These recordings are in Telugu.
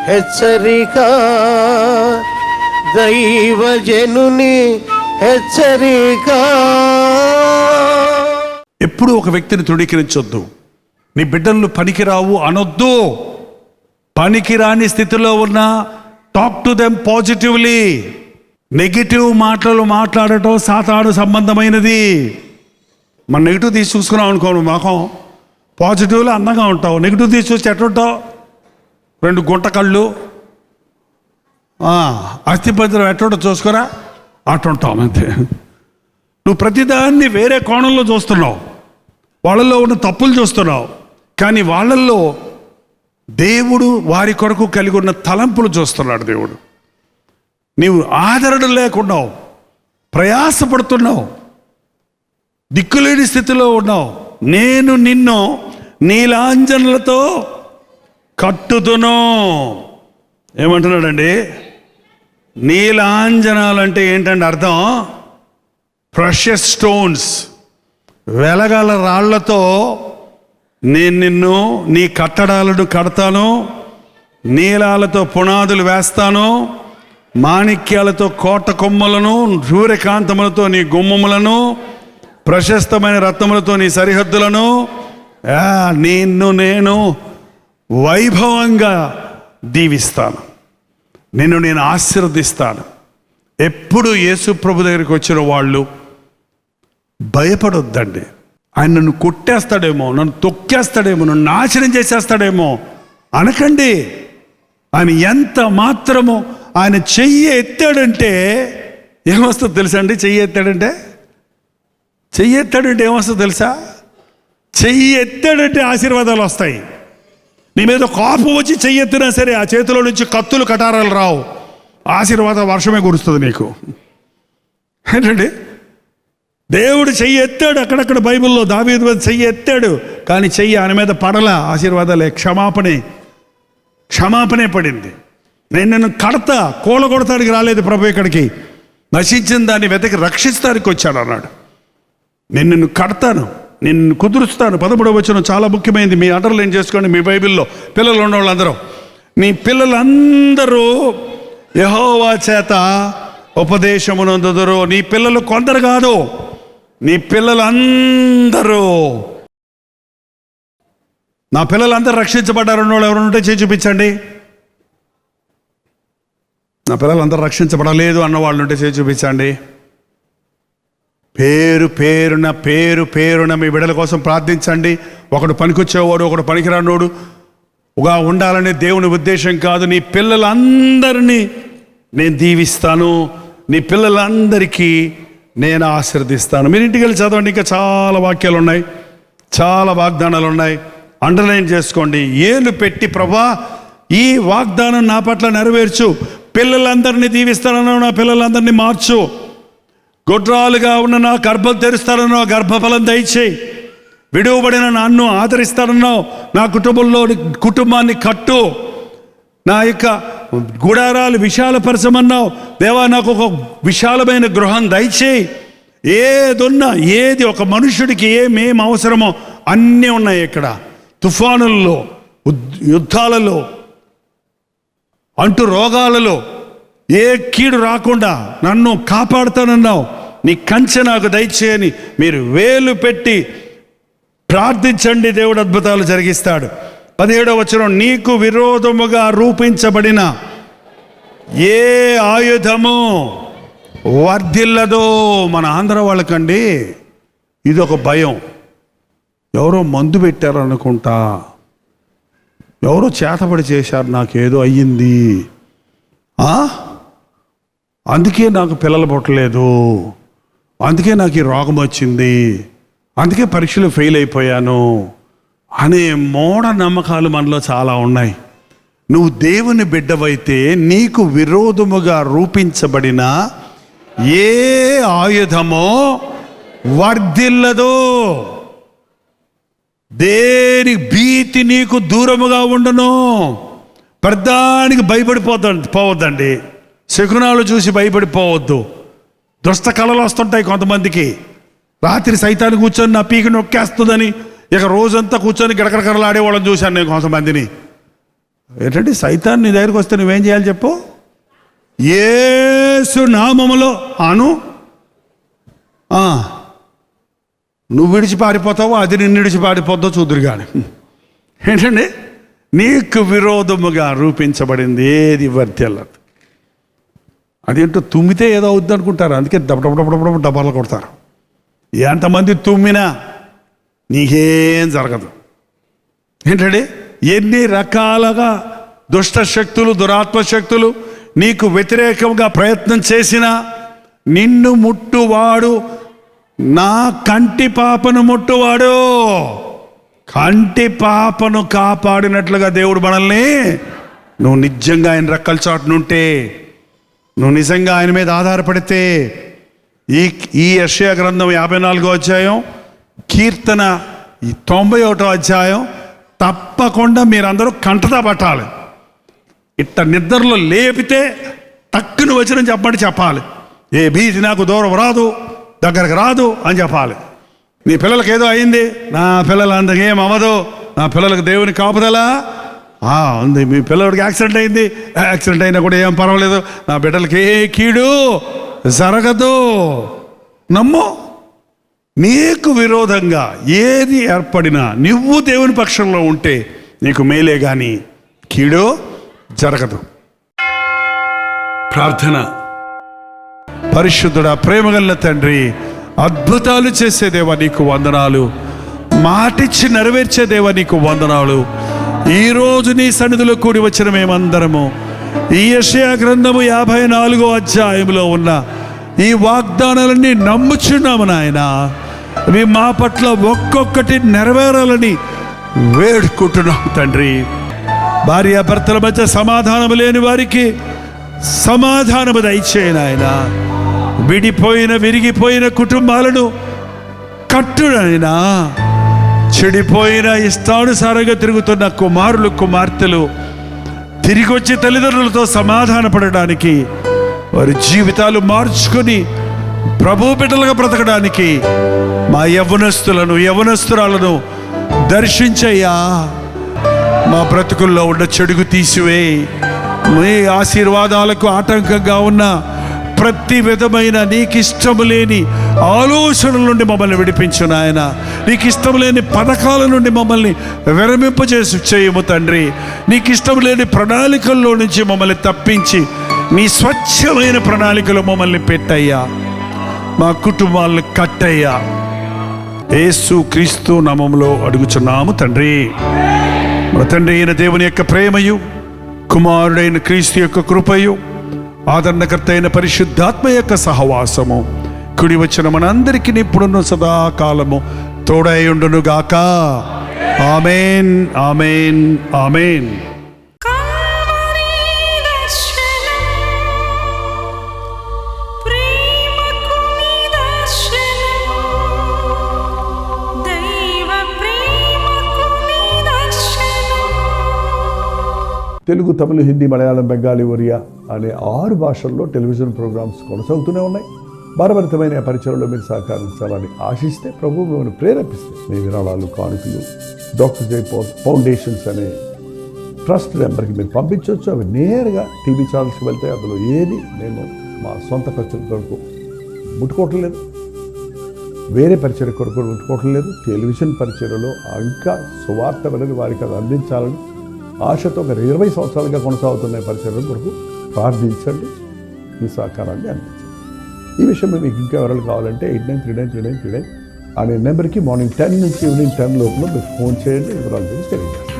హెచ్చరిక, దైవజనుని హెచ్చరిక. ఎప్పుడు ఒక వ్యక్తిని తృణీకరించొద్దు. నీ బిడ్డలను పనికిరావు అనొద్దు. పనికిరాని స్థితిలో ఉన్న talk to them positively. Negative మాటలు మాట్లాడటం సాతాను సంబంధమైనది. మన నెగిటివ్ తీసి చూసుకున్నాం అనుకో, మొఖం పాజిటివ్లో అందంగా ఉంటావు. నెగిటివ్ తీసి చూసి ఎట్లుంటావు? 2 గుంట కళ్ళు, అస్థిపంజరం ఎట్లుంటో చూసుకోరా, అట్టుంటావు అంతే. నువ్వు ప్రతిదాన్ని వేరే కోణంలో చూస్తున్నావు, వాళ్ళల్లో ఉన్న తప్పులు చూస్తున్నావు. కానీ వాళ్ళల్లో దేవుడు వారి కొరకు కలిగి ఉన్న తలంపులు చూస్తున్నాడు దేవుడు. నీవు ఆదరణ లేకున్నావు, ప్రయాసపడుతున్నావు, దిక్కులేని స్థితిలో ఉన్నావు. నేను నిన్ను నీలాంజనలతో కట్టుదును. ఏమంటున్నాడండి? నీలాంజనాలంటే ఏంటంటే అర్థం, ప్రెషస్ స్టోన్స్, వెలగల రాళ్లతో నేను నిన్ను, నీ కట్టడాలను కడతాను, నీలాలతో పునాదులు వేస్తాను, మాణిక్యాలతో కోట కొమ్మలను, సూర్యకాంతములతో నీ గుమ్మములను, ప్రశస్తమైన రత్నములతో నీ సరిహద్దులను, నిన్ను నేను వైభవంగా దీవిస్తాను, నిన్ను నేను ఆశీర్వదిస్తాను. ఎప్పుడు యేసు ప్రభు దగ్గరికి వచ్చిన వాళ్ళు భయపడొద్దండి. ఆయన నన్ను కొట్టేస్తాడేమో, నన్ను తొక్కేస్తాడేమో, నన్ను నాశనం చేసేస్తాడేమో అనకండి. ఆయన ఎంత మాత్రము ఆయన చెయ్యి ఎత్తాడంటే ఏమొస్తుందో తెలుసా అండి? చెయ్యి ఎత్తాడంటే ఏమొస్తుందో తెలుసా? చెయ్యి ఎత్తాడంటే ఆశీర్వాదాలు వస్తాయి. నీ మీద కోపం వచ్చి చెయ్యి ఎత్తినా సరే ఆ చేతిలో నుంచి కత్తులు కటారాలు రావు, ఆశీర్వాద వర్షమే కురుస్తుంది నీకు. ఏంటండి? దేవుడు చెయ్యి ఎత్తాడు. అక్కడక్కడ బైబిల్లో దావీదు మీద చెయ్యి ఎత్తాడు, కానీ చెయ్యి ఆయన మీద పడల. ఆశీర్వాదాలే, క్షమాపణే పడింది. నేను నిన్ను కడతా, కూలగొడతానికి రాలేదు ప్రభు ఇక్కడికి, నశించిన దాన్ని వెతకి రక్షిస్తానికి వచ్చాడు అన్నాడు. నేను నిన్ను కడతాను, నిన్ను కుదురుస్తాను. 13వ వచనం చాలా ముఖ్యమైనది, మీ అండర్లైన్ చేసుకోండి మీ బైబిల్లో. పిల్లలు ఉన్న వాళ్ళందరూ, నీ పిల్లలందరూ యెహోవా చేత ఉపదేశమునందుదురు. నీ పిల్లలు కొందరు కాదు, నీ పిల్లలందరూ. నా పిల్లలందరూ రక్షించబడ్డారు అన్నోళ్ళు ఎవరు ఉంటే చేసి చూపించండి. నా పిల్లలందరూ రక్షించబడలేదు అన్నవాళ్ళు ఉంటే చేసి చూపించండి. పేరు పేరున మీ బిడ్డల కోసం ప్రార్థించండి. ఒకడు పనికొచ్చేవాడు, ఒకడు పనికిరానోడు ఉగా ఉండాలనే దేవుని ఉద్దేశం కాదు. నీ పిల్లలందరినీ నేను దీవిస్తాను, నీ పిల్లలందరికీ నేను ఆశీర్దిస్తాను. మీరు ఇంటికి వెళ్ళి చదవండి, ఇంకా చాలా వాక్యాలు ఉన్నాయి, చాలా వాగ్దానాలు ఉన్నాయి. అండర్లైన్ చేసుకోండి. ఏలు పెట్టి ప్రభా ఈ వాగ్దానం నా పట్ల నెరవేర్చు, పిల్లలందరినీ దీవిస్తానన్నావు, నా పిల్లలందరినీ మార్చు, గొడ్రాలుగా ఉన్న నా గర్భం తెరుస్తానన్నావు, గర్భఫలం దయచేయి, విడువబడిన నన్ను ఆదరిస్తానన్నావు, నా కుటుంబాన్ని కట్టు, నా యొక్క గుడారాలు విశాలపరచమన్నావు దేవా, నాకు ఒక విశాలమైన గృహం దయచేయి. ఏది ఒక మనుషుడికి ఏమేం అవసరమో అన్నీ ఉన్నాయి ఇక్కడ. తుఫానుల్లో, యుద్ధాలలో, అంటు రోగాలలో ఏ కీడు రాకుండా నన్ను కాపాడుతానన్నావు, నీ కంచె నాకు దయచేయని మీరు వేలు పెట్టి ప్రార్థించండి, దేవుడు అద్భుతాలు జరిగిస్తాడు. 17వ వచనం, నీకు విరోధముగా రూపించబడిన ఏ ఆయుధము వర్ధిల్లదో. మన ఆంధ్ర వాళ్ళకండి ఇది ఒక భయం. ఎవరో మందు పెట్టారు అనుకుంటా, ఎవరో చేతబడి చేశారు, నాకేదో అయ్యింది, అందుకే నాకు పిల్లలు పుట్టలేదు, అందుకే నాకు ఈ రోగం వచ్చింది, అందుకే పరీక్షలు ఫెయిల్ అయిపోయాను అనే మూఢ నమ్మకాలు మనలో చాలా ఉన్నాయి. నువ్వు దేవుని బిడ్డవైతే నీకు విరోధముగా రూపించబడిన ఏ ఆయుధమో వర్ధిల్లదో. దేని భీతి నీకు దూరముగా ఉండును. ప్రధానికి భయపడిపోవద్దండి. శకునాలు చూసి భయపడిపోవద్దు. దుష్ట కళలు వస్తుంటాయి కొంతమందికి. రాత్రి సైతాన్ని కూర్చొని నా పీకి నొక్కేస్తుందని ఇక రోజంతా కూర్చొని గిడకడకడలాడే వాళ్ళని చూశాను నేను కొంతమందిని. ఏంటంటే సైతాన్ నీ దగ్గరికి వస్తే నువ్వేం చేయాలి చెప్పు? యేసు నామములో అను. నువ్వు విడిచి పారిపోతావో అది నిన్ను విడిచి పారిపోతావు చూదురు కానీ. ఏంటండి? నీకు విరోధముగా రూపించబడింది ఏది వర్తిల్లదు. అదేంటో తుమ్మితే ఏదో అవుద్ది అనుకుంటారు, అందుకే దబడబడబడబడ డబ్బాలు కొడతారు. ఎంతమంది తుమ్మినా నీకేం జరగదు. ఏంటంటే ఎన్ని రకాలుగా దుష్ట శక్తులు, దురాత్మ శక్తులు నీకు వ్యతిరేకంగా ప్రయత్నం చేసినా నిన్ను ముట్టువాడు నా కంటి పాపను ముట్టువాడు. కంటి పాపను కాపాడినట్లుగా దేవుడు మనల్ని, నువ్వు నిజంగా ఆయన రెక్కల చాటునుంటే, నువ్వు నిజంగా ఆయన మీద ఆధారపడితే, ఈ యెషయా గ్రంథం 54వ అధ్యాయం, కీర్తన 91వ అధ్యాయం తప్పకుండా మీరందరూ కంటతా పట్టాలి. ఇట్ట నిద్రలో లేపితే టక్కున వచ్చిన చెప్పాలి. ఏ భీతి నాకు దూరం రాదు, దగ్గరకు రాదు అని చెప్పాలి. నీ పిల్లలకి ఏదో అయింది, నా పిల్లలు అందుకేం అవ్వదు, నా పిల్లలకు దేవుని కాపుదలా ఉంది. మీ పిల్లడికి యాక్సిడెంట్ అయింది, యాక్సిడెంట్ అయినా కూడా ఏం పర్వాలేదు, నా బిడ్డలకి ఏ కీడు జరగదు. నమ్ము. నీకు విరోధంగా ఏది ఏర్పడినా నువ్వు దేవుని పక్షంలో ఉంటే నీకు మేలే కానీ కీడు జరగదు. ప్రార్థన. పరిశుద్ధుడా, ప్రేమగల తండ్రి, అద్భుతాలు చేసే దేవా నీకు వందనాలు, మాటిచ్చి నెరవేర్చే దేవా నీకు వందనాలు. ఈరోజు నీ సన్నిధిలో కూడి వచ్చిన మేమందరము ఈ యెషయా గ్రంథము 54వ అధ్యాయంలో ఉన్న ఈ వాగ్దానాలన్నీ నమ్ముచున్నాము నాయన. అవి మా పట్ల ఒక్కొక్కటి నెరవేరాలని వేడుకుంటున్నాము తండ్రి. భార్యాభర్తల మధ్య సమాధానము లేని వారికి సమాధానము దయచేయను ఆయన. విడిపోయిన విరిగిపోయిన కుటుంబాలను కట్టునైనా, చెడిపోయిన ఇష్టానుసారంగా తిరుగుతున్న కుమారులు కుమార్తెలు తిరిగి వచ్చి తల్లిదండ్రులతో సమాధాన పడడానికి, వారి జీవితాలు మార్చుకొని ప్రభు బిడ్డలుగా బ్రతకడానికి మా యవ్వనస్తురాలను దర్శించయ్యా. మా బ్రతుకుల్లో ఉన్న చెడుగు తీసివేయి. మీ ఆశీర్వాదాలకు ఆటంకంగా ఉన్న ప్రతి విధమైన నీకు ఇష్టము లేని ఆలోచనల నుండి మమ్మల్ని విడిపించు నాయన. నీకు ఇష్టం లేని పథకాల నుండి మమ్మల్ని విరమింపజేసి చేయము తండ్రి. నీకు ఇష్టం లేని ప్రణాళికల్లో నుంచి మమ్మల్ని తప్పించి నీ స్వచ్ఛమైన ప్రణాళికలు మమ్మల్ని పెట్టయ్యా. మా కుటుంబాలను కట్టయ్యా. యేసు క్రీస్తు నామములో అడుగుచున్నాము తండ్రి. మన తండ్రి అయిన దేవుని యొక్క ప్రేమయు, కుమారుడైన క్రీస్తు యొక్క కృపయు, ఆదరణకర్త అయిన పరిశుద్ధాత్మ యొక్క సహవాసము కుడి వచ్చిన మనందరికీ ఇప్పుడున్న సదాకాలము తోడైయుండును గాక. ఆమేన్, ఆమేన్, ఆమేన్. తెలుగు, తమిళ, హిందీ, మలయాళం, బెంగాలీ, ఒరియా అనే 6 భాషల్లో టెలివిజన్ ప్రోగ్రామ్స్ కొనసాగుతూనే ఉన్నాయి. భారభరితమైన పరిచయంలో మీరు సహకరించాలని ఆశిస్తే, ప్రభువు మిమ్మల్ని ప్రేరేపిస్తే మీ విరాళాలు, కానుకలు డాక్టర్ జై పాల్ ఫౌండేషన్స్ అనే ట్రస్ట్ నెంబర్కి మీరు పంపించవచ్చు. అవి నేరుగా టీవీ ఛానల్స్కి వెళ్తే అందులో ఏది మేము మా సొంత ఖర్చుల కొరకు ముట్టుకోవటం లేదు, వేరే పరిచయ కొరకు ముట్టుకోవటం లేదు. టెలివిజన్ పరిచయలో ఇంకా సువార్త అనేది వారికి అది అందించాలని ఆశతో ఒక 20 సంవత్సరాలుగా కొనసాగుతున్న పరిచయం కొరకు ప్రార్థించండి, మీ సహకారాన్ని అందించండి. ఈ విషయంలో మీకు ఇంకా వివరాలు కావాలంటే 89393939 అనే నెంబర్కి మార్నింగ్ 10 నుంచి ఈవినింగ్ 10 లోపల మీరు ఫోన్ చేయండి. వివరాలు గురించి తెలియజేస్తాను.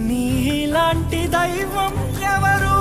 నీలాంటి దైవం ఎవరు?